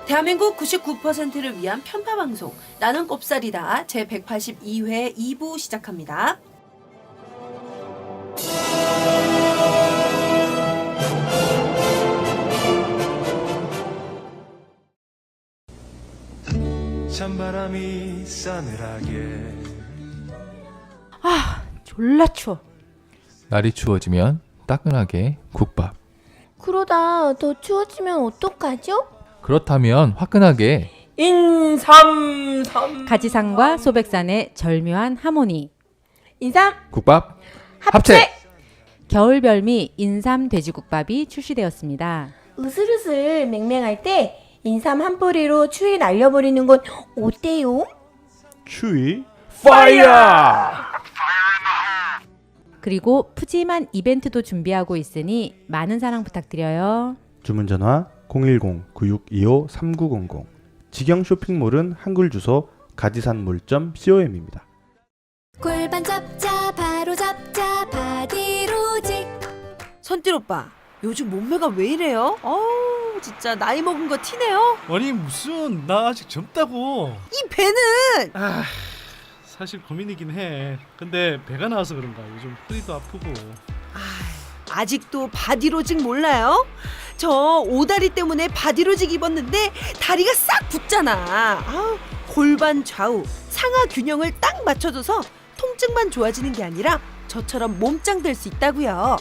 대한민국 99%를 위한 편파방송 나는 꼽살이다 제182회 2부 시작합니다. 찬바람이 싸늘하게 졸라 추워. 날이 추워지면 따끈하게 국밥. 그러다 더 추워지면 어떡하죠? 그렇다면 화끈하게 인삼삼. 가지산과 소백산의 절묘한 하모니. 인삼 국밥 합체! 겨울 별미 인삼 돼지국밥이 출시되었습니다. 으슬으슬 맹맹할 때 인삼 한 뿌리로 추위 날려버리는 건 어때요? 추위 파이어! 그리고 푸짐한 이벤트도 준비하고 있으니 많은 사랑 부탁드려요. 주문 전화 010-9625-3900 직영 쇼핑몰은 한글 주소 가지산몰.com입니다. 골반 잡자 바로 잡자 바디로직. 선띠 오빠 요즘 몸매가 왜 이래요? 진짜 나이 먹은 거 티네요. 아니 무슨 나 아직 젊다고. 이 배는 사실 고민이긴 해. 근데 배가 나와서 그런가 요즘 허리도 아프고. 아직도 바디로직 몰라요? 저 오다리 때문에 바디로직 입었는데 다리가 싹 붙잖아. 골반 좌우 상하 균형을 딱 맞춰줘서 통증만 좋아지는 게 아니라 저처럼 몸짱 될 수 있다고요.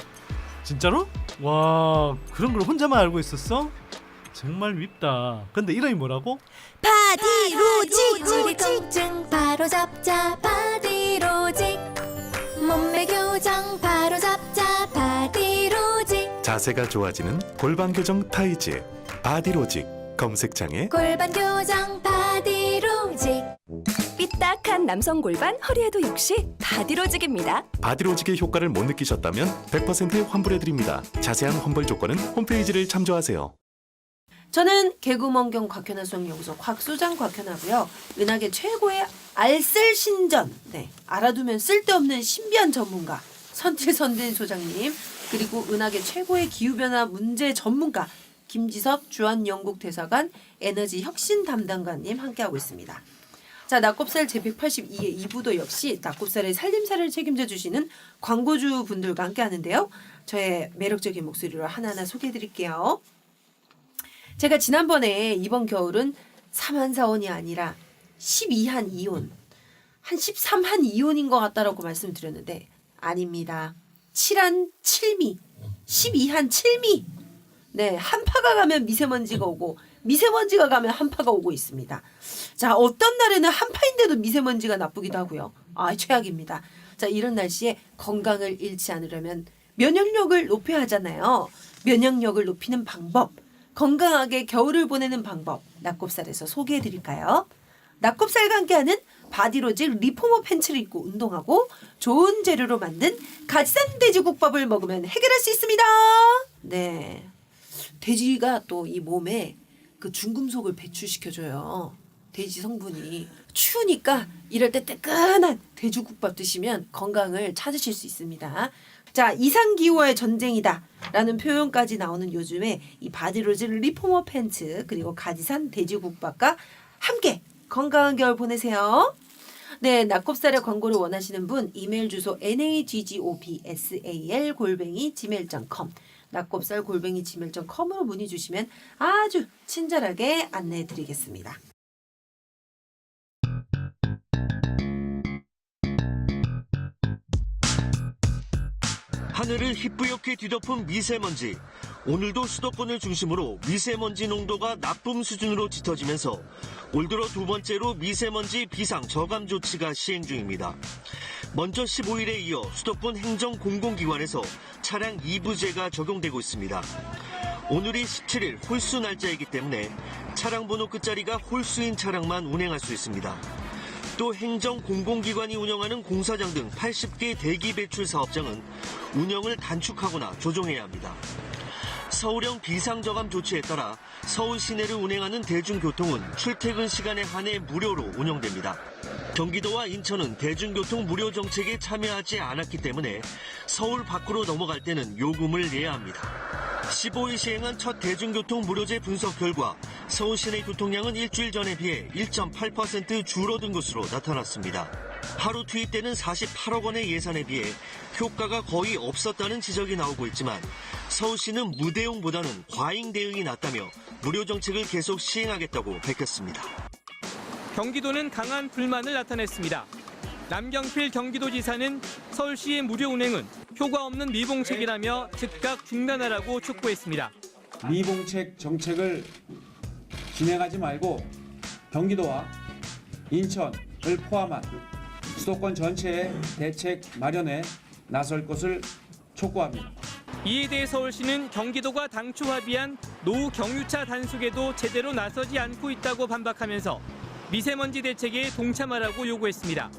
진짜로? 와 그런 걸 혼자만 알고 있었어? 정말 밉다. 근데 이름이 뭐라고? 바디로직. 우리 통증 바로 잡자 바디로직. 몸매 교정 바로 잡자 바디로직. 자세가 좋아지는 골반 교정 타이즈 바디로직. 검색창에 골반 교정 바디로직. 삐딱한 남성 골반 허리에도 역시 바디로직입니다. 바디로직의 효과를 못 느끼셨다면 100% 환불해드립니다. 자세한 환불 조건은 홈페이지를 참조하세요. 저는 개구멍경 곽현아 수학연구소 곽소장 곽현아고요. 은하계 최고의 알쓸 신전, 알아두면 쓸데없는 신비한 전문가 선틸선딜 소장님, 그리고 은하계 최고의 기후변화 문제 전문가 김지섭 주한영국대사관 에너지 혁신 담당관님 함께하고 있습니다. 자, 낙곱살 제182회 2부도 역시 낙곱살의 살림살을 책임져 주시는 광고주 분들과 함께 하는데요. 저의 매력적인 목소리로 하나하나 소개해 드릴게요. 제가 지난번에 이번 겨울은 3한사온이 아니라 12한 이온, 한 13한 이온인 것 같다라고 말씀드렸는데 아닙니다. 7한 7미, 12한 7미. 네, 한파가 가면 미세먼지가 오고 미세먼지가 가면 한파가 오고 있습니다. 자, 어떤 날에는 한파인데도 미세먼지가 나쁘기도 하고요. 최악입니다. 자, 이런 날씨에 건강을 잃지 않으려면 면역력을 높여야 하잖아요. 면역력을 높이는 방법, 건강하게 겨울을 보내는 방법 낙곱살에서 소개해 드릴까요? 낙곱살과 함께하는 바디로직 리포머 팬츠를 입고 운동하고 좋은 재료로 만든 가지산 돼지국밥을 먹으면 해결할 수 있습니다. 네, 돼지가 또 이 몸에 그 중금속을 배출시켜줘요. 돼지 성분이. 추우니까 이럴 때 뜨끈한 돼지국밥 드시면 건강을 찾으실 수 있습니다. 자, 이상기후와의 전쟁이다 라는 표현까지 나오는 요즘에 이 바디로직 리포머 팬츠 그리고 가지산 돼지국밥과 함께 건강한 겨울 보내세요. 네, 낙곱살의 광고를 원하시는 분 이메일 주소 naggopsal@gmail.com 낙곱살@gmail.com으로 문의 주시면 아주 친절하게 안내해 드리겠습니다. 하늘을 희뿌옇게 뒤덮은 미세먼지. 오늘도 수도권을 중심으로 미세먼지 농도가 나쁨 수준으로 짙어지면서 올 들어 두 번째로 미세먼지 비상 저감 조치가 시행 중입니다. 먼저 15일에 이어 수도권 행정공공기관에서 차량 2부제가 적용되고 있습니다. 오늘이 17일 홀수 날짜이기 때문에 차량 번호 끝자리가 홀수인 차량만 운행할 수 있습니다. 또 행정공공기관이 운영하는 공사장 등 80개 대기 배출 사업장은 운영을 단축하거나 조정해야 합니다. 서울형 비상저감 조치에 따라 서울 시내를 운행하는 대중교통은 출퇴근 시간에 한해 무료로 운영됩니다. 경기도와 인천은 대중교통 무료 정책에 참여하지 않았기 때문에 서울 밖으로 넘어갈 때는 요금을 내야 합니다. 15일 시행한 첫 대중교통 무료제 분석 결과 서울 시내 교통량은 일주일 전에 비해 1.8% 줄어든 것으로 나타났습니다. 하루 투입되는 48억 원의 예산에 비해 효과가 거의 없었다는 지적이 나오고 있지만 서울시는 무대응보다는 과잉 대응이 낫다며 무료 정책을 계속 시행하겠다고 밝혔습니다. 경기도는 강한 불만을 나타냈습니다. 남경필 경기도지사는 서울시의 무료 운행은 효과 없는 미봉책이라며 즉각 중단하라고 촉구했습니다. 미봉책 정책을 진행하지 말고 경기도와 인천을 포함한 수도권 전체의 대책 마련에 나설 것을 촉구합니다. 이에 대해 서울시는 경기도가 당초 합의한 노후 경유차 단속에도 제대로 나서지 않고 있다고 반박하면서 미세먼지 대책에 동참하라고 요구했습니다.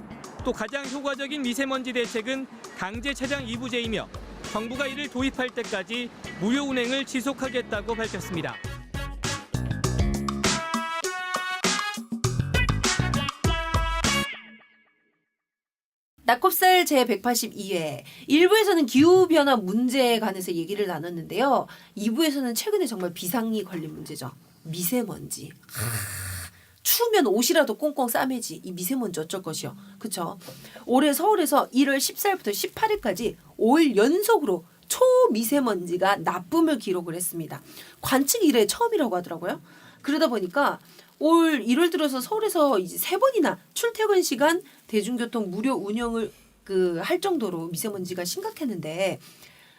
또 가장 효과적인 미세먼지 대책은 강제 차량 2부제이며 정부가 이를 도입할 때까지 무료 운행을 지속하겠다고 밝혔습니다. 낙곱살 제182회 1부에서는 기후변화 문제에 관해서 얘기를 나눴는데요. 2부에서는 최근에 정말 비상이 걸린 문제죠. 미세먼지. 추우면 옷이라도 꽁꽁 싸매지. 이 미세먼지 어쩔 것이요. 그쵸? 올해 서울에서 1월 14일부터 18일까지 5일 연속으로 초미세먼지가 나쁨을 기록을 했습니다. 관측 이래 처음이라고 하더라고요. 그러다 보니까 올 1월 들어서 서울에서 이제 3번이나 출퇴근 시간 대중교통 무료 운영을 할 정도로 미세먼지가 심각했는데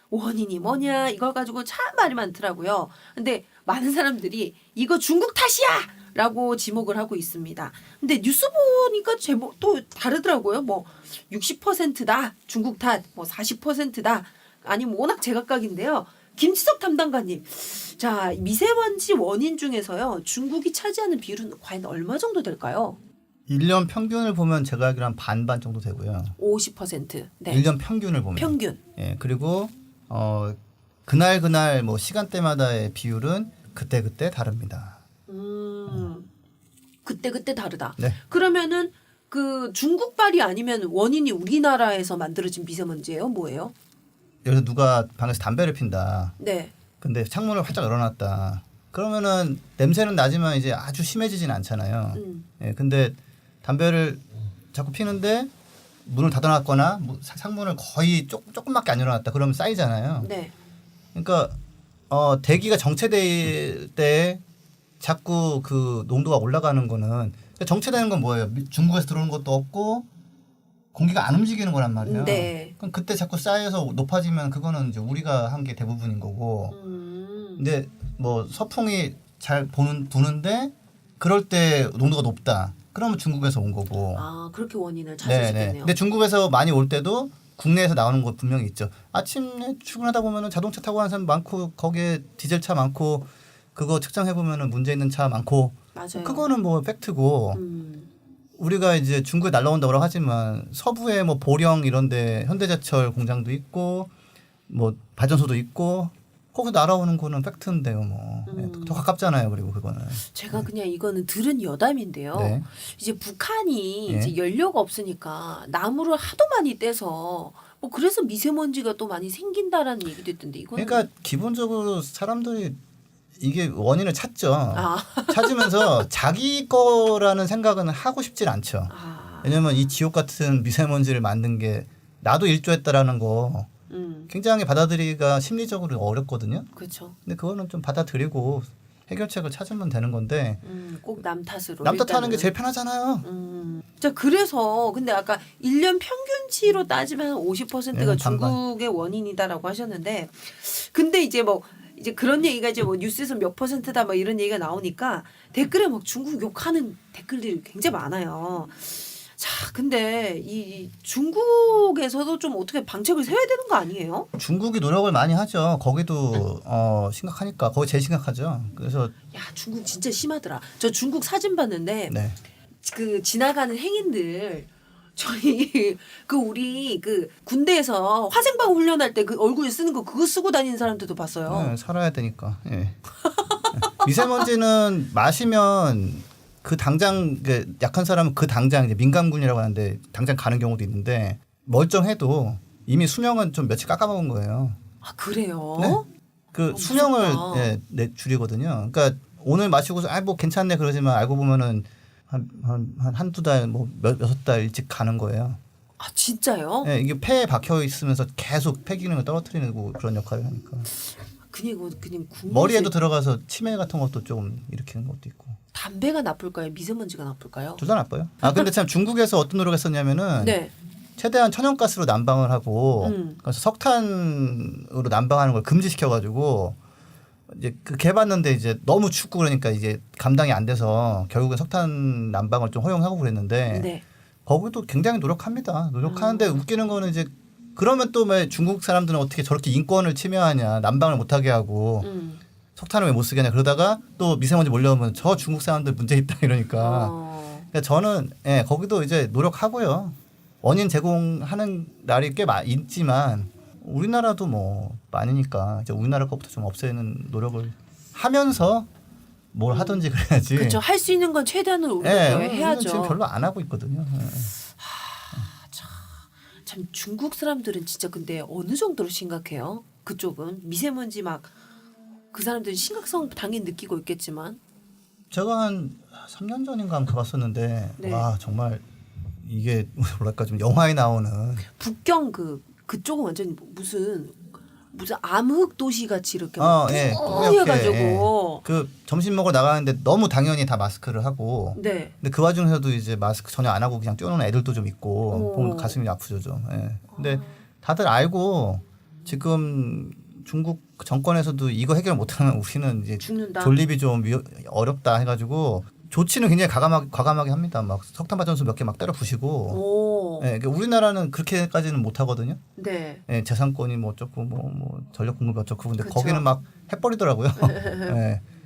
원인이 뭐냐 이걸 가지고 참 말이 많더라고요. 근데 많은 사람들이 이거 중국 탓이야! 라고 지목을 하고 있습니다. 근데 뉴스 보니까 제목 또 다르더라고요. 뭐 60%다 중국 탓, 뭐 40%다 아니면 워낙 제각각인데요. 김치석 담당관님, 자 미세먼지 원인 중에서요 중국이 차지하는 비율은 과연 얼마 정도 될까요? 1년 평균을 보면 제가 알기로 한 반반 정도 되고요. 50%. 네. 1년 평균을 보면. 평균. 예, 그리고 그날 뭐 시간대마다의 비율은 그때 다릅니다. 그때 다르다. 네. 그러면은 그 중국발이 아니면 원인이 우리나라에서 만들어진 미세먼지예요? 뭐예요? 예를 들어 누가 방에서 담배를 핀다. 네. 근데 창문을 활짝 열어놨다. 그러면은 냄새는 나지만 이제 아주 심해지진 않잖아요. 예, 근데 담배를 자꾸 피는데 문을 닫아놨거나 창문을 거의 조금밖에 안 열어놨다. 그러면 쌓이잖아요. 네. 그러니까 대기가 정체될 때 자꾸 그 농도가 올라가는 거는 그러니까 정체되는 건 뭐예요? 중국에서 들어오는 것도 없고 공기가 안 움직이는 거란 말이에요. 네. 그럼 그때 자꾸 쌓여서 높아지면 그거는 이제 우리가 한 게 대부분인 거고. 근데 뭐 서풍이 잘 부는데 그럴 때 농도가 높다. 그러면 중국에서 온 거고. 아 그렇게 원인을 찾을 수 있겠네요. 근데 중국에서 많이 올 때도 국내에서 나오는 거 분명히 있죠. 아침에 출근하다 보면은 자동차 타고 가는 사람 많고 거기에 디젤차 많고 그거 측정해 보면은 문제 있는 차 많고. 맞아요. 그거는 뭐 팩트고. 우리가 이제 중국에 날라온다고 하지만 서부에 뭐 보령 이런데 현대제철 공장도 있고 뭐 발전소도 있고 거기 날아오는 거는 팩트인데요. 뭐 더 가깝잖아요. 그리고 그거는 제가 그냥 이거는 들은 여담인데요. 네. 이제 북한이 네. 이제 연료가 없으니까 나무를 하도 많이 떼서 뭐 그래서 미세먼지가 또 많이 생긴다라는 얘기도 있던데 이거는 그러니까 기본적으로 사람들이 이게 원인을 찾죠. 아. 찾으면서 자기 거라는 생각은 하고 싶질 않죠. 아. 왜냐면 이 지옥 같은 미세먼지를 만든 게 나도 일조했다라는 거 굉장히 받아들이기가 심리적으로 어렵거든요. 그렇죠. 근데 그거는 좀 받아들이고 해결책을 찾으면 되는 건데 꼭 남 탓으로 남 탓하는 게 일단은. 제일 편하잖아요. 자 그래서 근데 아까 1년 평균치로 따지면 50%가 네, 반반. 중국의 원인이다라고 하셨는데 근데 이제 뭐 이제 그런 얘기가 이제 뭐 뉴스에서 몇 %다 뭐 이런 얘기가 나오니까 댓글에 막 중국 욕하는 댓글들이 굉장히 많아요. 자 근데 이 중국에서도 좀 어떻게 방책을 세워야 되는 거 아니에요? 중국이 노력을 많이 하죠. 거기도 심각하니까 거기 제일 심각하죠. 그래서 야 중국 진짜 심하더라. 저 중국 사진 봤는데 네. 그 지나가는 행인들 저희 우리 군대에서 화생방 훈련할 때 그 얼굴에 쓰는 거 그거 쓰고 다니는 사람들도 봤어요. 네, 살아야 되니까. 예. 미세먼지는 마시면 그 당장 약한 사람은 그 당장 이제 민간군이라고 하는데 당장 가는 경우도 있는데 멀쩡해도 이미 수명은 좀 며칠 깎아먹은 거예요. 아 그래요? 네? 그 수명을 무섭다. 줄이거든요. 그러니까 오늘 마시고서 뭐 괜찮네 그러지만 알고 보면은 한두 달 뭐 여섯 달 일찍 가는 거예요. 아 진짜요? 네, 이게 폐에 박혀 있으면서 계속 폐 기능을 떨어뜨리는 그런 역할을 하니까. 그냥 머리에도 들어가서 치매 같은 것도 좀 일으키는 것도 있고. 담배가 나쁠까요? 미세먼지가 나쁠까요? 둘 다 나빠요. 아 근데 참 중국에서 어떤 노력을 했었냐면은 네. 최대한 천연가스로 난방을 하고 그래서 석탄으로 난방하는 걸 금지시켜가지고 이제 개봤는데 이제 너무 춥고 그러니까 이제 감당이 안 돼서 결국엔 석탄 난방을 좀 허용하고 그랬는데 네. 거기도 굉장히 노력합니다. 노력하는데 웃기는 거는 이제 그러면 또 왜 중국 사람들은 어떻게 저렇게 인권을 침해하냐 난방을 못하게 하고 석탄을 왜 못 쓰게 하냐 그러다가 또 미세먼지 몰려오면 저 중국 사람들 문제 있다 이러니까 그러니까 저는 거기도 이제 노력하고요. 원인 제공하는 날이 꽤 있지만 우리나라도 뭐 많으니까 이제 우리나라 것부터 좀 없애는 노력을 하면서 뭘 하든지 그래야지. 그렇죠. 할 수 있는 건 최대한으로 우리가 해야죠. 지금 별로 안 하고 있거든요. 참 중국 사람들은 진짜 근데 어느 정도로 심각해요? 그쪽은 미세먼지 막 그 사람들은 심각성 당연히 느끼고 있겠지만 제가 한 3년 전인가 한번 가봤었는데 네. 와 정말 이게 뭐랄까 좀 영화에 나오는 북경 그쪽은 완전 무슨 암흑 도시 같이 이렇게 뿌옇게 그 점심 먹으러 나가는데 너무 당연히 다 마스크를 하고 네. 근데 그 와중에서도 이제 마스크 전혀 안 하고 그냥 뛰어노는 애들도 좀 있고 보면 가슴이 아프죠 좀. 근데 다들 알고 지금 중국 정권에서도 이거 해결 못하면 우리는 이제 죽는다. 존립이 좀 어렵다 해가지고 조치는 굉장히 과감하게 합니다. 막 석탄 발전소 몇 개 막 때려 부시고. 그러니까 우리나라는 그렇게까지는 못 하거든요. 네. 재산권이 뭐 어쩌고 뭐 전력 공급이 어쩌고 근데 그쵸. 거기는 막 해버리더라고요.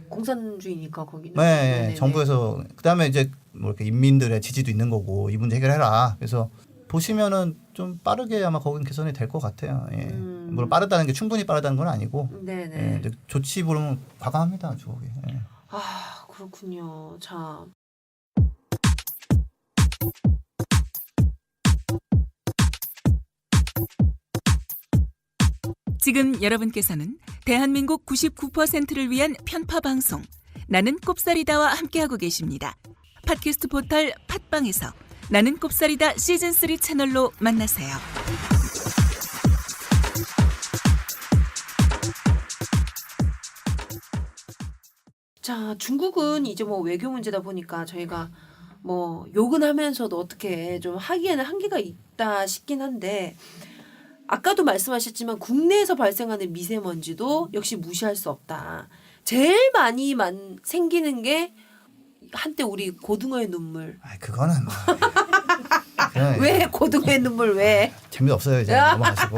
공산주의니까 거기는. 네, 정부에서 그다음에 이제 뭐 이렇게 인민들의 지지도 있는 거고 이 문제 해결해라. 그래서 보시면은 좀 빠르게 아마 거긴 개선이 될 것 같아요. 물론 빠르다는 게 충분히 빠르다는 건 아니고. 네네. 조치 보면 과감합니다, 아주 거기. 아 그렇군요. 참. 지금 여러분께서는 대한민국 99%를 위한 편파 방송 나는 꼽사리다와 함께하고 계십니다. 팟캐스트 포털 팟빵에서 나는 꼽사리다 시즌3 채널로 만나세요. 자, 중국은 이제 뭐 외교 문제다 보니까 저희가 뭐 욕은 하면서도 어떻게 좀 하기에는 한계가 있다 싶긴 한데 아까도 말씀하셨지만 국내에서 발생하는 미세먼지도 역시 무시할 수 없다. 제일 많이 생기는 게 한때 우리 고등어의 눈물. 그거는 왜 고등어의 눈물 왜? 재미없어요 이제 넘어가시고.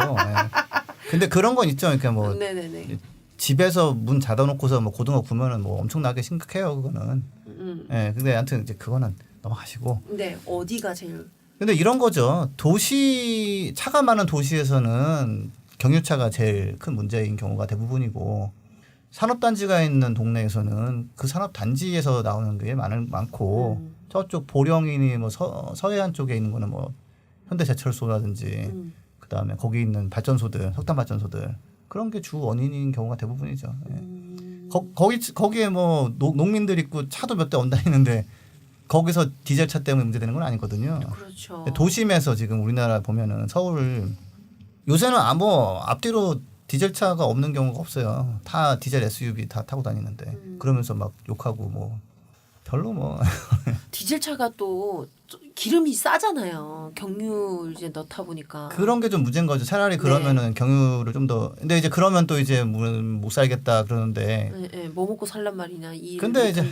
근데 그런 건 있죠. 그러니까 뭐 네네네. 집에서 문 닫아놓고서 뭐 고등어 구면은 뭐 엄청나게 심각해요 그거는. 근데 아무튼 이제 그거는 넘어가시고. 네, 어디가 제일? 근데 이런 거죠. 차가 많은 도시에서는 경유차가 제일 큰 문제인 경우가 대부분이고 산업단지가 있는 동네에서는 그 산업단지에서 나오는 게 많고 저쪽 보령이니 뭐 서해안 쪽에 있는 거는 뭐 현대제철소라든지 그다음에 거기 있는 발전소들, 석탄 발전소들 그런 게 주 원인인 경우가 대부분이죠. 거기에 뭐 농민들 있고 차도 몇 대 얹다니는데 거기서 디젤차 때문에 문제되는 건 아니거든요. 그렇죠. 도심에서 지금 우리나라 보면은 서울 요새는 뭐 앞뒤로 디젤차가 없는 경우가 없어요. 다 디젤 SUV 다 타고 다니는데 그러면서 막 욕하고 뭐 별로 뭐 디젤차가 또 기름이 싸잖아요. 경유 이제 넣다 보니까 그런 게 좀 문제인 거죠. 차라리 그러면은 경유를 좀 더 근데 이제 그러면 또 이제 못 살겠다 그러는데 뭐 먹고 살란 말이냐 이 근데 이제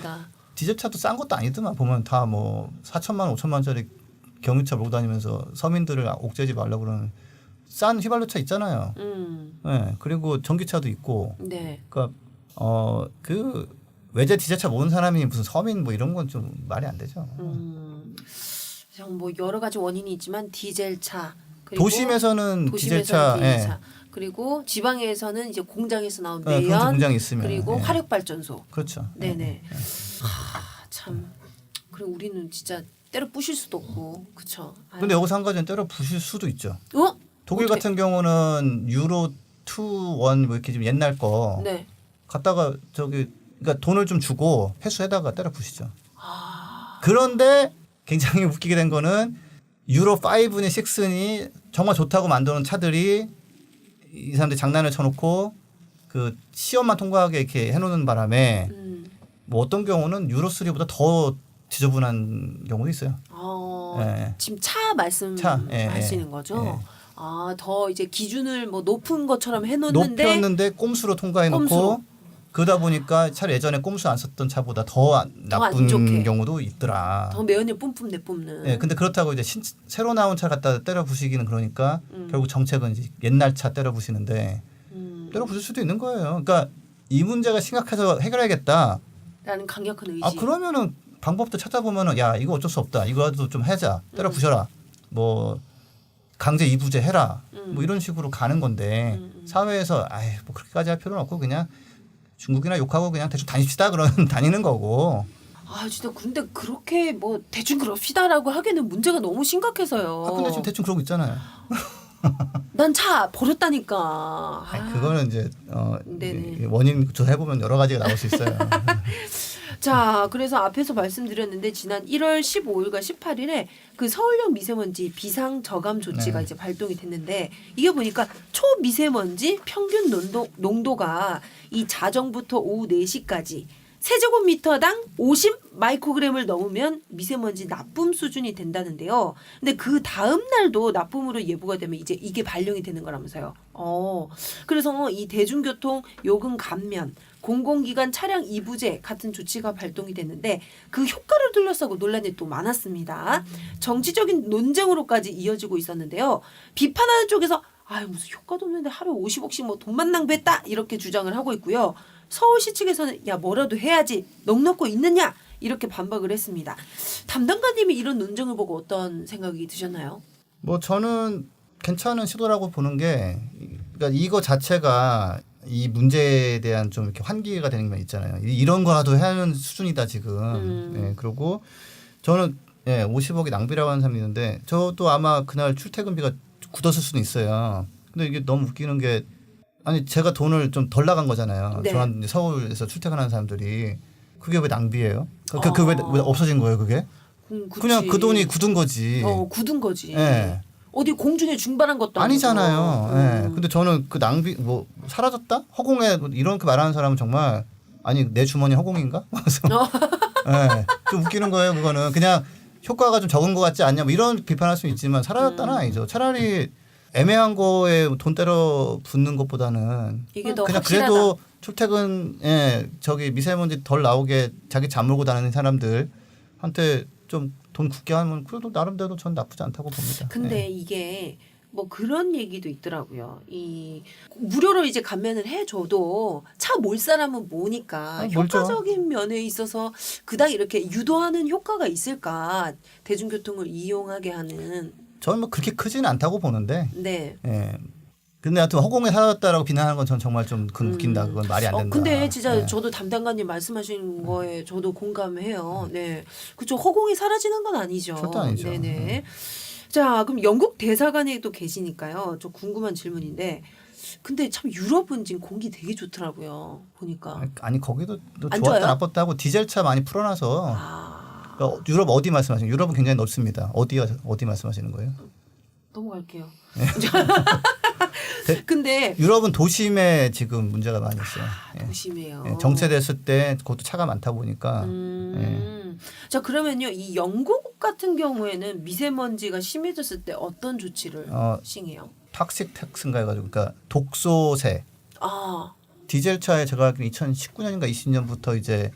디젤차도 싼 것도 아니더만 보면 다 뭐 4천만 원, 5천만 원짜리 경유차 몰고 다니면서 서민들을 옥죄지 말라고 그러는 싼 휘발유차 있잖아요. 그리고 전기차도 있고. 네. 그러니까 외제 디젤차 모은 사람이 무슨 서민 뭐 이런 건 좀 말이 안 되죠. 뭐 여러 가지 원인이 있지만 디젤차 그리고 도심에서는 디젤차, 디젤차. 그리고 지방에서는 이제 공장에서 나온 그런 매연 공장이 있으면, 그리고 예. 화력 발전소. 그렇죠. 네네. 참. 그리고 우리는 진짜 때려 부실 수도 없고, 그렇죠. 근데 여기서 한 가지는 때려 부실 수도 있죠. 어? 독일 어떻게? 같은 경우는 유로 2, 1 뭐 이렇게 좀 옛날 거 네. 갖다가 그러니까 돈을 좀 주고 회수해다가 때려 부시죠. 그런데 굉장히 웃기게 된 거는 유로 5니 6니 정말 좋다고 만드는 차들이 이 사람들이 장난을 쳐놓고 그 시험만 통과하게 이렇게 해놓는 바람에 뭐 어떤 경우는 유로 3보다 더 지저분한 경우도 있어요. 예. 지금 차 말씀하시는 거죠? 예. 더 이제 기준을 뭐 높은 것처럼 해놓는데 높였는데 꼼수로 통과해놓고 꼼수로. 그러다 보니까 차를 예전에 꼼수 안 썼던 차보다 더 나쁜 좋게. 경우도 있더라. 더 매연을 뿜뿜 내뿜는. 네, 근데 그렇다고 이제 새로 나온 차 갖다 때려 부시기는 그러니까 결국 정책은 이제 옛날 차 때려 부시는데 때려 부실 수도 있는 거예요. 그러니까 이 문제가 심각해서 해결해야겠다. 라는 강력한 의지. 그러면은 방법도 찾아보면은 야 이거 어쩔 수 없다. 이거라도 좀 하자. 때려 부셔라. 뭐 강제 이부제 해라. 뭐 이런 식으로 가는 건데 사회에서 뭐 그렇게까지 할 필요는 없고 그냥 중국이나 욕하고 그냥 대충 다닙시다 그러면 다니는 거고. 진짜 근데 그렇게 뭐 대충 그럽시다라고 하기에는 문제가 너무 심각해서요. 근데 지금 대충 그러고 있잖아요. 난 차 버렸다니까. 그거는 이제 네네. 원인 조사해 보면 여러 가지가 나올 수 있어요. 자, 그래서 앞에서 말씀드렸는데 지난 1월 15일과 18일에 그 서울형 미세먼지 비상 저감 조치가 네. 이제 발동이 됐는데 이게 보니까 초미세먼지 평균 농도가 이 자정부터 오후 4시까지 세제곱미터당 50 마이크로그램을 넘으면 미세먼지 나쁨 수준이 된다는데요. 근데 그 다음 날도 나쁨으로 예보가 되면 이제 이게 발령이 되는 거라면서요. 그래서 이 대중교통 요금 감면, 공공기관 차량 이부제 같은 조치가 발동이 됐는데 그 효과를 둘러싸고 논란이 또 많았습니다. 정치적인 논쟁으로까지 이어지고 있었는데요. 비판하는 쪽에서 무슨 효과도 없는데 하루에 50억씩 뭐 돈만 낭비했다 이렇게 주장을 하고 있고요. 서울시 측에서는 야 뭐라도 해야지 넋놓고 있느냐 이렇게 반박을 했습니다. 담당관님이 이런 논쟁을 보고 어떤 생각이 드셨나요? 뭐 저는 괜찮은 시도라고 보는 게 그러니까 이거 자체가 이 문제에 대한 좀 이렇게 환기가 되는 게 있잖아요. 이런 거라도 해야 하는 수준이다 지금. 네, 그리고 저는 50억이 낭비라고 하는 사람이 있는데 저도 아마 그날 출퇴근비가 굳었을 수는 있어요. 근데 이게 너무 웃기는 게 제가 돈을 좀 덜 나간 거잖아요. 네. 저한 서울에서 출퇴근하는 사람들이 그게 왜 낭비예요? 그게 왜 없어진 거예요, 그게? 그냥 그 돈이 굳은 거지. 굳은 거지. 네. 어디 공중에 증발한 것도 아니잖아요. 네. 근데 저는 그 낭비 뭐 사라졌다? 허공에 이렇게 말하는 사람은 정말 내 주머니 허공인가? 네. 좀 웃기는 거예요. 그거는 그냥 효과가 좀 적은 것 같지 않냐? 뭐 이런 비판할 수 있지만 사라졌다는 아니죠. 차라리 애매한 거에 돈 때려 붓는 것보다는 이게 더 그냥 확실하다. 그래도 출퇴근에 미세먼지 덜 나오게 자기 잠물고 다니는 사람들한테 좀 돈 굳게 하면 그래도 나름대로 전 나쁘지 않다고 봅니다. 근데 이게 뭐 그런 얘기도 있더라고요. 이 무료로 이제 감면을 해줘도 차 몰 사람은 모니까 몰죠. 효과적인 면에 있어서 그닥 이렇게 유도하는 효과가 있을까? 대중교통을 이용하게 하는. 저는 뭐 그렇게 크지는 않다고 보는데. 네. 예. 근데 하여튼 허공에 사라졌다라고 비난하는 건 전 정말 좀 웃긴다. 그건 말이 안 된다. 근데 진짜 저도 담당관님 말씀하신 거에 저도 공감해요. 네. 그렇죠. 허공이 사라지는 건 아니죠. 절대 아니죠. 네네. 자, 그럼 영국 대사관에 또 계시니까요. 저 궁금한 질문인데 근데 참 유럽은 지금 공기 되게 좋더라고요. 보니까. 거기도 안 좋았다 좋아요? 나빴다 하고 디젤차 많이 풀어놔서 그러니까 유럽 어디 말씀하시는 거예요? 유럽은 굉장히 넓습니다. 어디 말씀하시는 거예요? 넘어갈게요. 근데 유럽은 도심에 지금 문제가 많이 있어요. 도심이에요. 정체됐을 때 그것도 차가 많다 보니까. 자, 그러면요. 이 영국 같은 경우에는 미세먼지가 심해졌을 때 어떤 조치를 시행해요? 탁식 텍스인가 해가지고 그러니까 독소세. 디젤차에 제가 알기로 2019년인가 20년부터 이제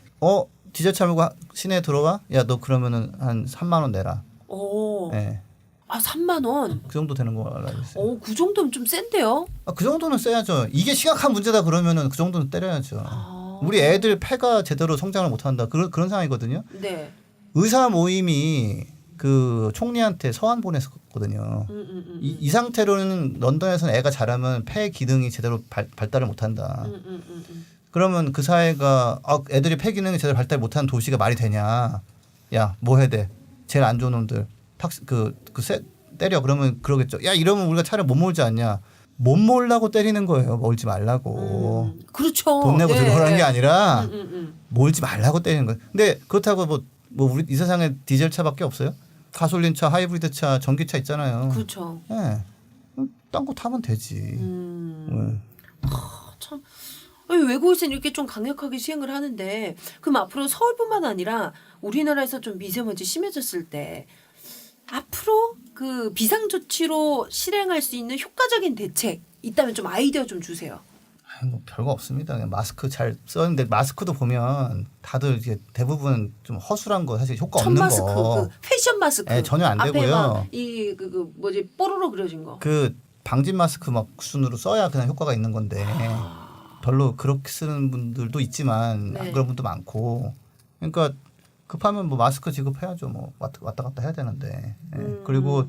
디젤차 몰고 시내에 들어와? 야, 너 그러면은 한 3만 원 내라. 네. 3만 원. 그 정도 되는 거 알고 있어요. 그 정도면 좀 센데요? 그 정도는 써야죠. 이게 심각한 문제다 그러면은 그 정도는 때려야죠. 우리 애들 폐가 제대로 성장을 못 한다. 그런 상황이거든요. 네. 의사 모임이 그 총리한테 서한 보냈었거든요. 이 상태로는 런던에서는 애가 자라면 폐 기능이 제대로 발달을 못한다. 그러면 그 사회가 애들이 폐 기능이 제대로 발달 못하는 도시가 말이 되냐? 야, 뭐 해야 돼? 제일 안 좋은 놈들 때려. 그러면 그러겠죠. 야, 이러면 우리가 차를 못 몰지 않냐? 못 몰라고 때리는 거예요. 몰지 말라고. 그렇죠. 돈 내고 예, 들어오라는 예. 게 아니라 몰지 말라고 때리는 거예요. 근데 그렇다고 뭐 우리 이 세상에 디젤 차밖에 없어요? 가솔린 차, 하이브리드 차, 전기차 있잖아요. 그렇죠. 예. 딴 거 타면 되지. 참 외국에서는 이렇게 좀 강력하게 시행을 하는데 그럼 앞으로 서울뿐만 아니라 우리나라에서 좀 미세먼지 심해졌을 때 앞으로 그 비상조치로 실행할 수 있는 효과적인 대책 있다면 좀 아이디어 좀 주세요. 뭐 별거 없습니다. 그냥 마스크 잘 썼는데 마스크도 보면 다들 이제 대부분 좀 허술한 거 사실 효과 없는 마스크, 거. 그 패션 마스크. 네, 전혀 안 되고요. 이그 뭐지 뽀로로 그려진 거. 그 방진 마스크 막 순으로 써야 그냥 효과가 있는 건데 별로 그렇게 쓰는 분들도 있지만 네. 안 그런 분도 많고. 그러니까 급하면 뭐 마스크 지급해야죠. 뭐 왔다 갔다 해야 되는데. 예. 그리고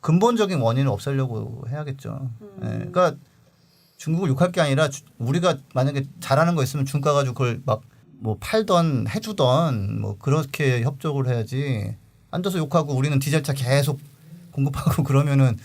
근본적인 원인을 없애려고 해야겠죠. 예. 그러니까 중국을 욕할 게 아니라 우리가 만약에 잘하는 거 있으면 중국 가가지고 그걸 막 뭐 팔던 해주던 뭐 그렇게 협조를 해야지. 앉아서 욕하고 우리는 디젤차 계속 공급하고 그러면은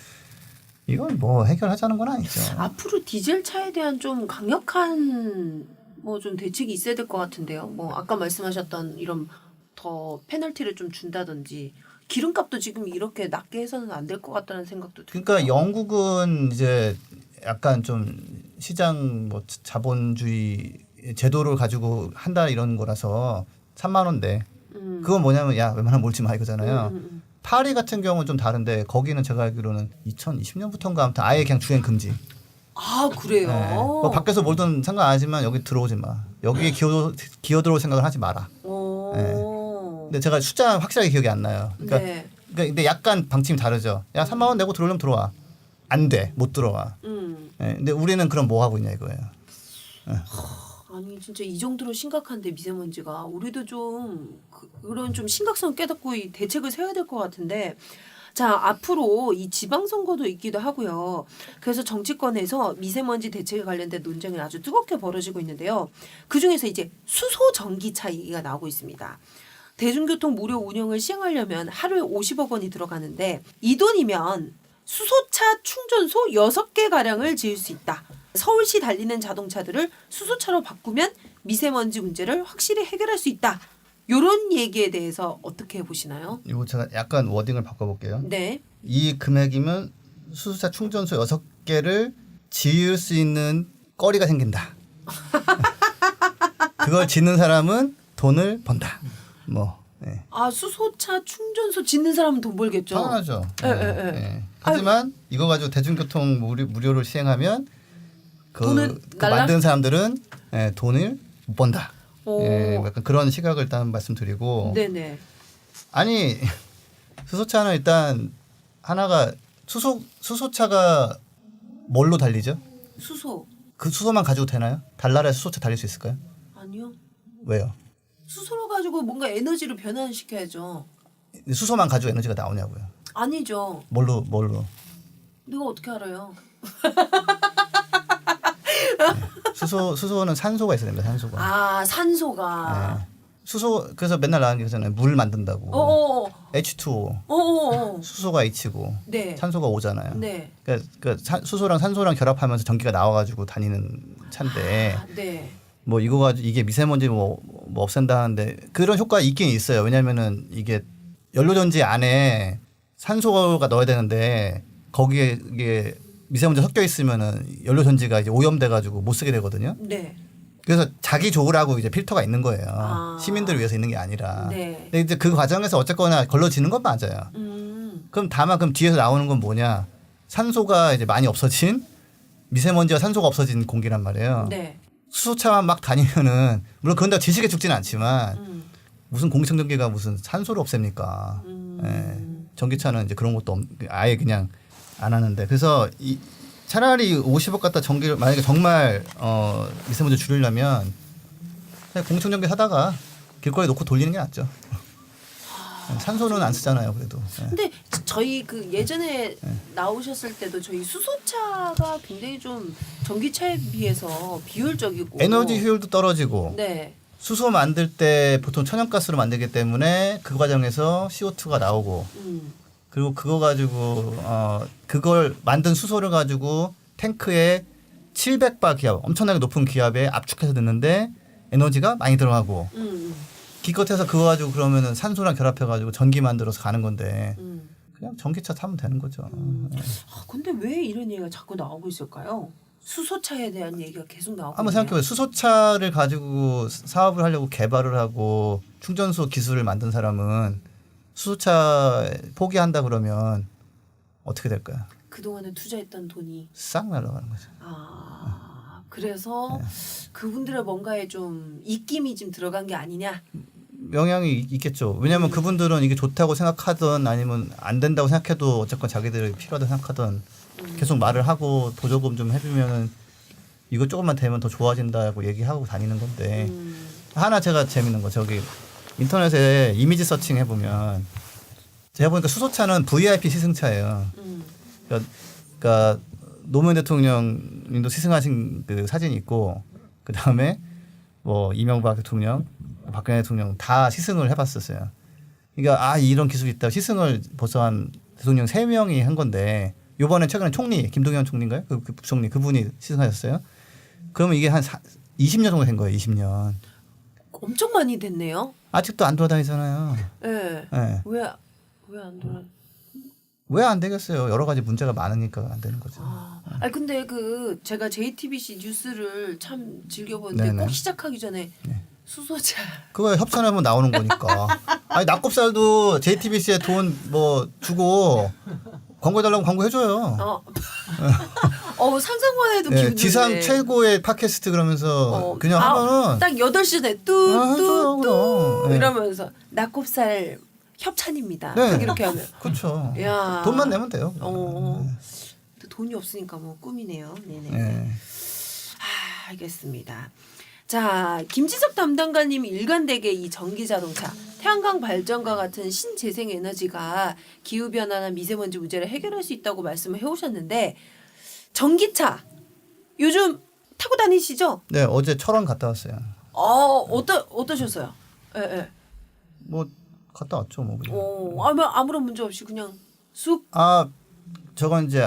이건 뭐 해결하자는 건 아니죠. 앞으로 디젤 차에 대한 좀 강력한 뭐 좀 대책이 있어야 될 것 같은데요. 뭐 아까 말씀하셨던 이런 더 페널티를 좀 준다든지 기름값도 지금 이렇게 낮게 해서는 안 될 것 같다는 생각도 들어요. 그러니까 영국은 이제 약간 좀 시장 뭐 자본주의 제도를 가지고 한다 이런 거라서 3만 원대. 그건 뭐냐면 야 웬만하면 몰지 마 이거잖아요. 파리 같은 경우는 좀 다른데 거기는 제가 알기로는 2020년부터인가 아무튼 아예 그냥 주행 금지. 아 그래요? 네. 뭐 밖에서 몰든 상관 안 하지만 여기 들어오지 마. 여기에 기어 들어올 생각을 하지 마라. 네. 근데 제가 숫자 확실하게 기억이 안 나요. 그러니까, 네. 근데 약간 방침이 다르죠. 야 3만 원 내고 들어오려면 들어와. 안 돼. 못 들어와. 네. 근데 우리는 그럼 뭐 하고 있냐 이거예요. 네. 아니 진짜 이 정도로 심각한데 미세먼지가 우리도 좀 그런 좀 심각성을 깨닫고 이 대책을 세워야 될 것 같은데 자 앞으로 이 지방선거도 있기도 하고요. 그래서 정치권에서 미세먼지 대책에 관련된 논쟁이 아주 뜨겁게 벌어지고 있는데요. 그중에서 이제 수소 전기차 얘기가 나오고 있습니다. 대중교통 무료 운영을 시행하려면 하루에 50억 원이 들어가는데 이 돈이면 수소차 충전소 6개가량을 지을 수 있다. 서울시 달리는 자동차들을 수소차로 바꾸면 미세먼지 문제를 확실히 해결할 수 있다. 이런 얘기에 대해서 어떻게 보시나요? 이거 제가 약간 워딩을 바꿔볼게요. 네. 이 금액이면 수소차 충전소 6개를 지을 수 있는 거리가 생긴다. 그걸 짓는 사람은 돈을 번다. 뭐. 네. 아 수소차 충전소 짓는 사람은 돈 벌겠죠. 당연하죠. 네. 하지만 이거 가지고 대중교통 무료를 시행하면 돈은 그 만든 사람들은 돈을 못 번다. 약간 그런 시각을 일단 말씀드리고. 네네. 아니 수소차는 일단 하나가 수소차가 뭘로 달리죠? 수소. 그 수소만 가지고 되나요? 달나라에 수소차 달릴 수 있을까요? 아니요. 왜요? 수소로 가지고 뭔가 에너지를 변환시켜야죠. 수소만 가지고 에너지가 나오냐고요? 아니죠. 뭘로? 내가 어떻게 알아요? 수소는 산소가 있어야 됩니다. 산소가. 아 산소가. 네. 수소 그래서 맨날 나가는 게 있잖아요. 물 만든다고. H2O. 수소가 H고 네. 산소가 O잖아요. 네. 그러니까 수소랑 산소랑 결합하면서 전기가 나와가지고 다니는 차인데. 네. 뭐 이거 가지고 이게 미세먼지 뭐 없앤다 하는데 그런 효과 있긴 있어요. 왜냐면은 이게 연료전지 안에 산소가 넣어야 되는데 거기에 이게 미세먼지 섞여 있으면은 연료전지가 이제 오염돼 가지고 못 쓰게 되거든요. 네. 그래서 자기 좋으라고 이제 필터가 있는 거예요. 시민들을 위해서 있는 게 아니라. 네. 근데 이제 그 과정에서 어쨌거나 걸러지는 건 맞아요. 그럼 다만 그럼 뒤에서 나오는 건 뭐냐? 산소가 이제 많이 없어진 미세먼지와 산소가 없어진 공기란 말이에요. 네. 수소차만 막 다니면은 물론 그런다고 지식에 죽지는 않지만 무슨 공기청정기가 무슨 산소를 없앱니까? 예. 전기차는 이제 그런 것도 아예 그냥 안 하는데 그래서 차라리 50억 갖다 전기를 만약에 정말 미세먼지 줄이려면 그냥 공기청정기 사다가 길거리에 놓고 돌리는 게 낫죠. 산소는 안 쓰잖아요, 그래도. 예. 근데 저희 그 예전에 나오셨을 때도 저희 수소차가 굉장히 좀 전기차에 비해서 비효율적이고 에너지 효율도 떨어지고 네. 수소 만들 때 보통 천연가스로 만들기 때문에 그 과정에서 CO2가 나오고 그리고 그거 가지고 그걸 만든 수소를 가지고 탱크에 700바 기압 엄청나게 높은 기압에 압축해서 넣는데 에너지가 많이 들어가고 기껏해서 그거 가지고 그러면은 산소랑 결합해가지고 전기 만들어서 가는 건데 그냥 전기차 타면 되는 거죠. 근데 왜 이런 얘기가 자꾸 나오고 있을까요? 수소차에 대한 얘기가 계속 나오고 한번 생각해보세요. 수소차를 가지고 사업을 하려고 개발을 하고 충전소 기술을 만든 사람은 수소차 포기한다 그러면 어떻게 될까요? 그동안에 투자했던 돈이 싹 날아가는 거죠. 그래서 그분들의 뭔가에 좀 입김이 좀 들어간 게 아니냐? 영향이 있겠죠. 왜냐하면 그분들은 이게 좋다고 생각하든 아니면 안 된다고 생각해도 어쨌건 자기들이 필요하다고 생각하든 계속 말을 하고 보조금 좀 해주면은 이거 조금만 되면 더 좋아진다고 얘기하고 다니는 건데 하나 제가 재밌는 거 저기 인터넷에 이미지 서칭 해보면 제가 보니까 수소차는 VIP 시승차예요. 그러니까 노무현 대통령님도 시승하신 그 사진이 있고 그 다음에 뭐 이명박 대통령, 박근혜 대통령 다 시승을 해봤었어요. 그러니까 이런 기술이 있다. 시승을 벌써 한 대통령 3명이 한 건데 요번에 최근에 총리 김동연 총리인가요? 그 부총리 그분이 시승하셨어요. 그러면 이게 한 20년 정도 된 거예요. 20년. 엄청 많이 됐네요. 아직도 안 돌아다니잖아요. 네. 네. 왜 안 돌아? 왜 안 되겠어요? 여러 가지 문제가 많으니까 안 되는 거죠. 근데 제가 JTBC 뉴스를 참 즐겨보는데 네네. 꼭 시작하기 전에 수소차. 그거 협찬하면 나오는 거니까. 아니 낙곱살도 JTBC에 돈 뭐 주고 광고해달라고 광고 해줘요. 상상만 해도 기분 좋네. 지상 최고의 팟캐스트 그러면서 그냥 하면은 딱 8시에 뚜뚜뚜 네. 이러면서 낙곱살 협찬입니다. 네. 이렇게 하면. 그렇죠. 야. 돈만 내면 돼요. 돈이 없으니까 뭐 꿈이네요. 네네. 네. 알겠습니다. 자, 김지석 담당관님이 일관되게 이 전기 자동차, 태양광 발전과 같은 신재생 에너지가 기후 변화나 미세먼지 문제를 해결할 수 있다고 말씀을 해오셨는데 전기차 요즘 타고 다니시죠? 네, 어제 철원 갔다 왔어요. 어떠셨어요? 예. 뭐 갔다 왔죠, 뭐 그냥. 아무런 문제 없이 그냥 쑥. 저건 이제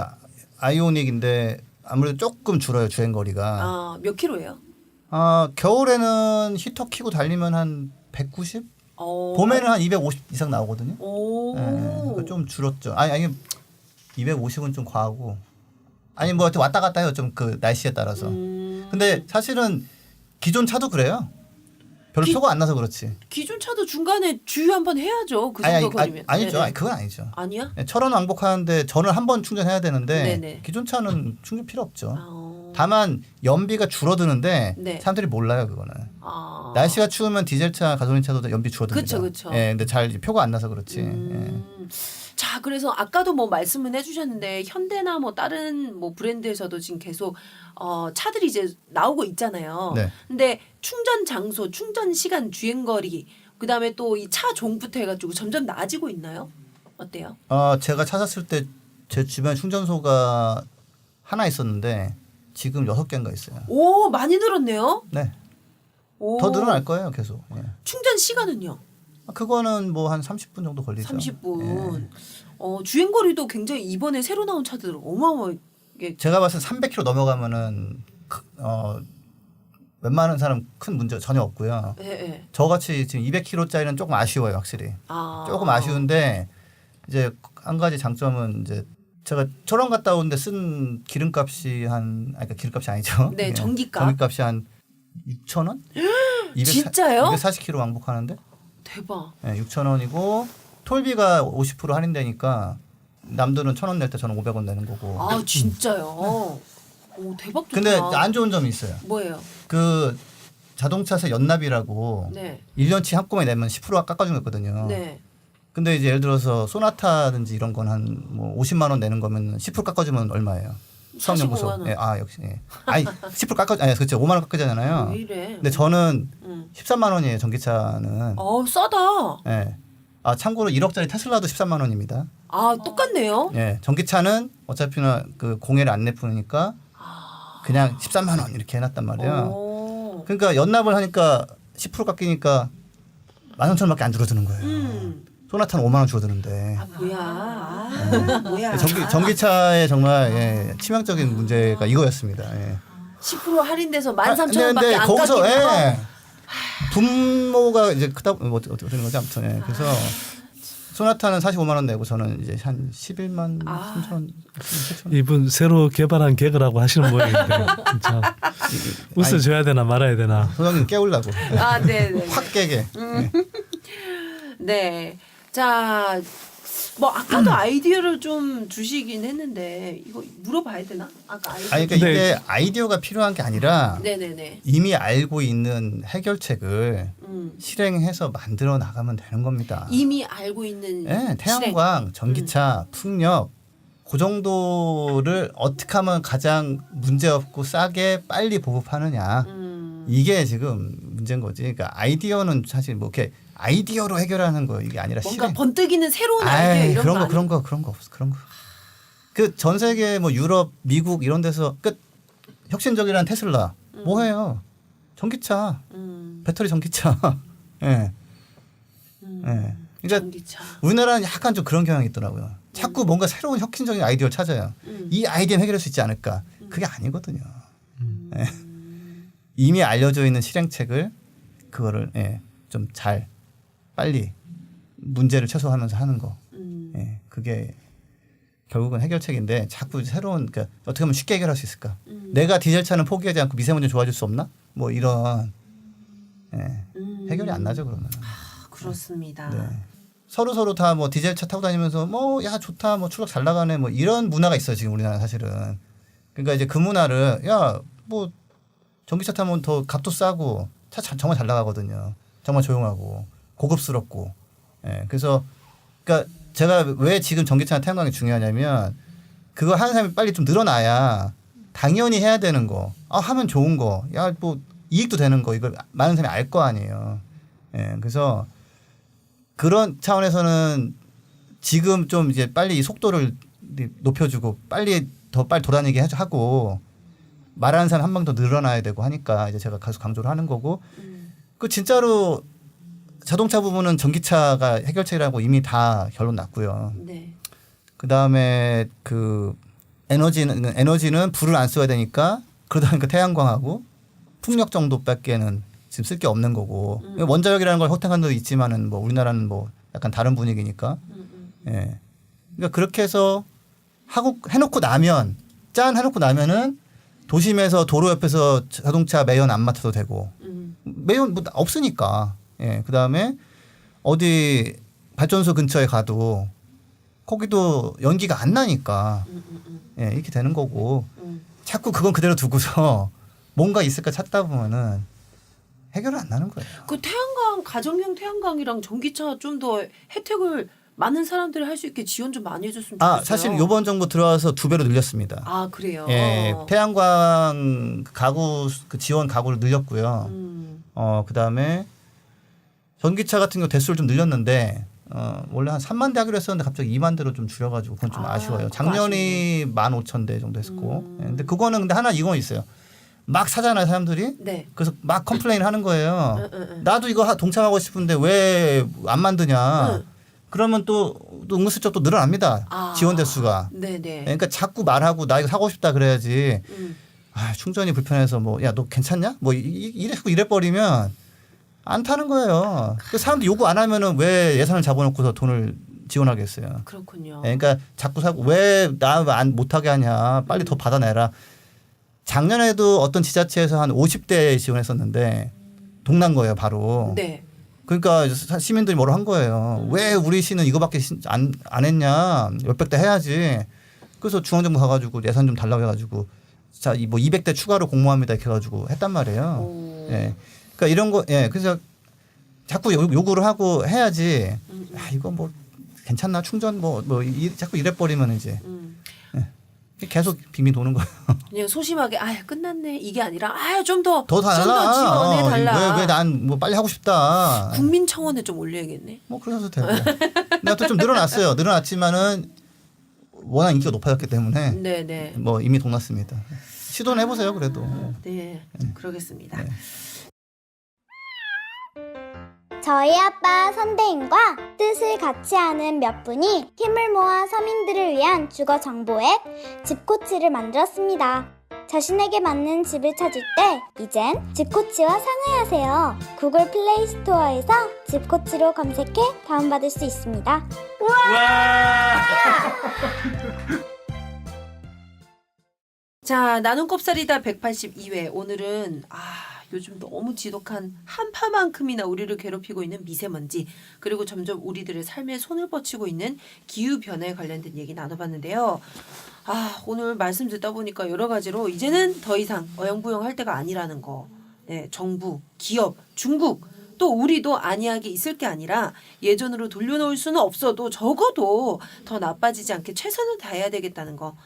아이오닉인데 아무래도 조금 줄어요 주행 거리가. 몇 킬로예요? 겨울에는 히터 키고 달리면 한 190? 봄에는 한 250 이상 나오거든요. 네, 좀 줄었죠. 아니 250은 좀 과하고. 아니 뭐 하여튼 왔다 갔다 해요. 좀 그 날씨에 따라서. 근데 사실은 기존 차도 그래요. 별로 표가 안 나서 그렇지. 기존 차도 중간에 주유 한번 해야죠. 그 정도 거리면. 아니죠. 네네. 그건 아니죠. 아니야? 네, 철원 왕복하는데 전을 한 번 충전해야 되는데 네네. 기존 차는 충전 필요 없죠. 다만 연비가 줄어드는데 네. 사람들이 몰라요 그거는. 날씨가 추우면 디젤차, 가솔린차도 연비 줄어듭니다. 그쵸. 예, 근데 잘 표가 안 나서 그렇지. 예. 자, 그래서 아까도 뭐 말씀을 해주셨는데 현대나 뭐 다른 뭐 브랜드에서도 지금 계속 차들이 이제 나오고 있잖아요. 네. 근데 충전 장소, 충전 시간, 주행 거리, 그 다음에 또 이 차 종부터 해가지고 점점 나아지고 있나요? 어때요? 제가 찾았을 때 제 주변에 충전소가 하나 있었는데 지금 6개인가 있어요. 오, 많이 늘었네요. 네. 더 늘어날 거예요, 계속. 예. 충전 시간은요? 그거는 뭐 한 30분 정도 걸리죠. 30분. 예. 주행 거리도 굉장히 이번에 새로 나온 차들 어마어마하게. 제가 봤을 때 300km 넘어가면은 웬만한 사람 큰 문제 전혀 없고요. 예. 저같이 지금 200km짜리는 조금 아쉬워요, 확실히. 조금 아쉬운데 이제 한 가지 장점은 이제 제가 철원 갔다 오는데 쓴 기름값이 그러니까 기름값이 아니죠. 네, 전기값. 전기값이 한 6,000원? 진짜요? 240km 왕복하는데? 대박. 네, 6,000원이고 톨비가 50% 할인되니까 남들은 1,000원 낼 때 저는 500원 내는 거고. 진짜요? 오, 대박 좋다. 근데 안 좋은 점이 있어요. 뭐예요? 그 자동차세 연납이라고 네. 1년치 한꺼번에 내면 10%가 깎아주는 거거든요. 네. 근데 이제 예를 들어서 소나타든지 이런 건 한 뭐 50만 원 내는 거면 10% 깎아주면 얼마예요? 수학연구소. 45만 원. 예, 역시. 예. 아니 10% 그렇죠. 5만 원 깎아주잖아요. 왜 이래? 근데 저는 13만 원이에요 전기차는. 싸다. 예. 참고로 1억짜리 테슬라도 13만 원입니다. 아, 똑같네요. 예, 전기차는 어차피나 그 공해를 안 내푸니까 그냥 13만 원 이렇게 해놨단 말이에요. 그러니까 연납을 하니까 10% 깎이니까 13,000원밖에 안 줄어드는 거예요. 소나타는 5만 원 줄어드는데. 뭐야. 전기차의 정말 치명적인 문제가 이거였습니다. 10% 할인돼서 13,000원밖에 근데 안 거기서 깎이는 분모가 이제 크다 어떻게 되는 거지 아무튼 그래서 소나타는 45만 원 내고 저는 이제 한 11만 3천 원. 이분 새로 개발한 개그라고 하시는 모양인데 진짜 웃어줘야 되나 말아야 되나. 소장님 깨우려고. 네네. 확 깨게. 네. 자, 뭐 아까도 아이디어를 좀 주시긴 했는데 이거 물어봐야 되나? 아까 아이디어. 그러니까 이게 아이디어가 필요한 게 아니라 네네네. 이미 알고 있는 해결책을 실행해서 만들어 나가면 되는 겁니다. 이미 알고 있는 태양광, 전기차, 풍력 그 정도를 어떻게 하면 가장 문제없고 싸게 빨리 보급하느냐. 이게 지금 문제인 거지. 그러니까 아이디어는 사실 뭐 이렇게 아이디어로 해결하는 거 이게 아니라 뭔가 번뜩이는 새로운 아이디어 이런 그런 거 없어. 그런 거. 그 전 세계 뭐 유럽, 미국 이런 데서 혁신적이라는 테슬라 뭐 해요? 전기차. 배터리 전기차. 예. 그러니까 전기차. 우리나라는 약간 좀 그런 경향이 있더라고요. 자꾸 뭔가 새로운 혁신적인 아이디어를 찾아요. 이 아이디어는 해결할 수 있지 않을까? 그게 아니거든요. 예. 이미 알려져 있는 실행책을 그거를 좀 잘 빨리 문제를 최소화하면서 하는 거. 그게 결국은 해결책인데 자꾸 새로운 그러니까 어떻게 하면 쉽게 해결할 수 있을까? 내가 디젤차는 포기하지 않고 미세먼지 좋아질 수 없나? 뭐 이런 해결이 안 나죠 그러면. 그렇습니다. 네. 서로 다 뭐 디젤차 타고 다니면서 뭐 야 좋다 뭐 출력 잘 나가네 뭐 이런 문화가 있어요 지금 우리나라 사실은. 그러니까 이제 그 문화를 야 뭐 전기차 타면 더 값도 싸고 차 정말 잘 나가거든요. 정말 조용하고 고급스럽고. 그래서 그러니까 제가 왜 지금 전기차나 태양광이 중요하냐면 그거 하는 사람이 빨리 좀 늘어나야 당연히 해야 되는 거, 하면 좋은 거, 야 뭐 이익도 되는 거 이걸 많은 사람이 알 거 아니에요. 그래서 그런 차원에서는 지금 좀 이제 빨리 이 속도를 높여주고 더 빨리 돌아다니게 하고 말하는 사람 한 명 더 늘어나야 되고 하니까 이제 제가 계속 강조를 하는 거고 그 진짜로 자동차 부분은 전기차가 해결책이라고 이미 다 결론 났고요. 네. 그 다음에 그 에너지는 불을 안 써야 되니까 그러다 보니까 태양광하고 풍력 정도밖에는 지금 쓸 게 없는 거고 원자력이라는 걸 혜택한 적도 있지만은 뭐 우리나라는 뭐 약간 다른 분위기니까. 그러니까 그렇게 해서 해놓고 나면은 도심에서 도로 옆에서 자동차 매연 안 맡아도 되고 매연 뭐 없으니까. 그 다음에 어디 발전소 근처에 가도 거기도 연기가 안 나니까 이렇게 되는 거고 자꾸 그건 그대로 두고서 뭔가 있을까 찾다 보면은 해결은 안 나는 거예요. 그 태양광 가정용 태양광이랑 전기차 좀 더 혜택을 많은 사람들이 할 수 있게 지원 좀 많이 해줬으면 좋겠어요. 사실 이번 정부 들어와서 2배로 늘렸습니다. 그래요. 태양광 가구 지원 가구를 늘렸고요. 그 다음에 전기차 같은 경우 대수를 좀 늘렸는데 원래 한 3만 대 하기로 했었는데 갑자기 2만 대로 좀 줄여가지고 그건 좀 아쉬워요. 작년이 15,000대 정도 했었고. 근데 그거는 근데 하나 이건 있어요. 막 사잖아요 사람들이. 네. 그래서 막 컴플레인을 하는 거예요. 나도 이거 동참하고 싶은데 왜 안 만드냐. 그러면 또 은근슬쩍 또 늘어납니다. 지원 대수가. 네네. 그러니까 자꾸 말하고 나 이거 사고 싶다 그래야지. 충전이 불편해서 뭐 야 너 괜찮냐? 뭐 이래 버리면 안 타는 거예요. 그 사람들 요구 안 하면은 왜 예산을 잡아놓고서 돈을 지원하겠어요. 그렇군요. 그러니까 자꾸 사고 왜 나 안 못하게 하냐. 빨리 더 받아내라. 작년에도 어떤 지자체에서 한 50대 지원했었는데 동난 거예요 바로. 네. 그러니까 시민들이 뭐라 한 거예요. 왜 우리 시는 이거밖에 안 했냐. 몇백 대 해야지. 그래서 중앙정부 가가지고 예산 좀 달라고 해가지고 자, 뭐 200대 추가로 공모합니다 이렇게 해가지고 했단 말이에요. 그러니까 이런 거, 그래서 자꾸 요구를 하고 해야지. 이거 뭐 괜찮나 충전 자꾸 이래 버리면 이제 계속 빙빙 도는 거예요. 그냥 소심하게 끝났네 이게 아니라 좀 더 달라. 지원해달라. 왜 난 뭐 빨리 하고 싶다. 국민청원에 좀 올려야겠네. 뭐 그래서 되고. 내가 또 좀 늘어났어요. 늘어났지만은 워낙 인기가 높아졌기 때문에 네네. 뭐 이미 동났습니다. 시도는 해보세요 그래도. 네, 그러겠습니다. 네. 저희 아빠 선대인과 뜻을 같이 하는 몇 분이 힘을 모아 서민들을 위한 주거 정보 앱 집코치를 만들었습니다. 자신에게 맞는 집을 찾을 때 이젠 집코치와 상의하세요. 구글 플레이 스토어에서 집코치로 검색해 다운받을 수 있습니다. 자, 나눈 꼽사리다 182회. 오늘은 요즘 너무 지독한 한파만큼이나 우리를 괴롭히고 있는 미세먼지, 그리고 점점 우리들의 삶에 손을 뻗치고 있는 기후변화에 관련된 얘기 나눠봤는데요. 오늘 말씀 듣다 보니까 여러 가지로 이제는 더 이상 어영부영할 때가 아니라는 거. 네, 정부, 기업, 중국, 또 우리도 안이하게 있을 게 아니라 예전으로 돌려놓을 수는 없어도 적어도 더 나빠지지 않게 최선을 다해야 되겠다는 거.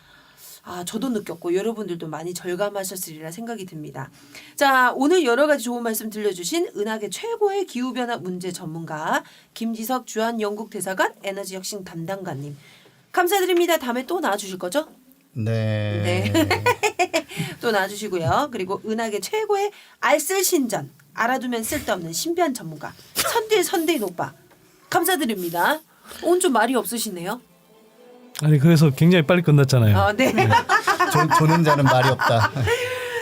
저도 느꼈고 여러분들도 많이 절감하셨으리라 생각이 듭니다. 자, 오늘 여러 가지 좋은 말씀 들려주신 은하계 최고의 기후변화 문제 전문가 김지석 주한영국대사관 에너지혁신 담당관님 감사드립니다. 다음에 또 나와주실 거죠? 네. 또 나와주시고요. 그리고 은하계 최고의 알쓸신전, 알아두면 쓸데없는 신비한 전문가 선대인 오빠 감사드립니다. 오늘 좀 말이 없으시네요. 아니 그래서 굉장히 빨리 끝났잖아요. 네. 조는 자는 말이 없다.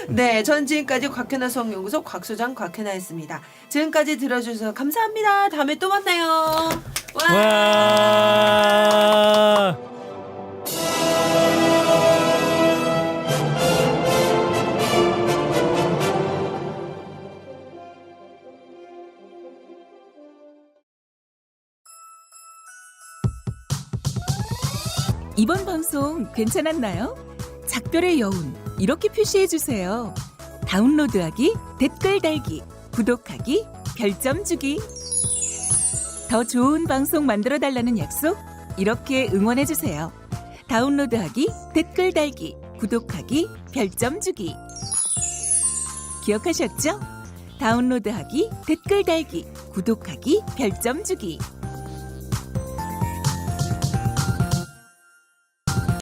네, 전 지금까지 곽현아 수학연구소 곽소장 곽현아였습니다. 지금까지 들어주셔서 감사합니다. 다음에 또 만나요. 와. 이번 방송 괜찮았나요? 작별의 여운 이렇게 표시해 주세요. 다운로드하기, 댓글 달기, 구독하기, 별점 주기. 더 좋은 방송 만들어 달라는 약속 이렇게 응원해 주세요. 다운로드하기, 댓글 달기, 구독하기, 별점 주기. 기억하셨죠? 다운로드하기, 댓글 달기, 구독하기, 별점 주기.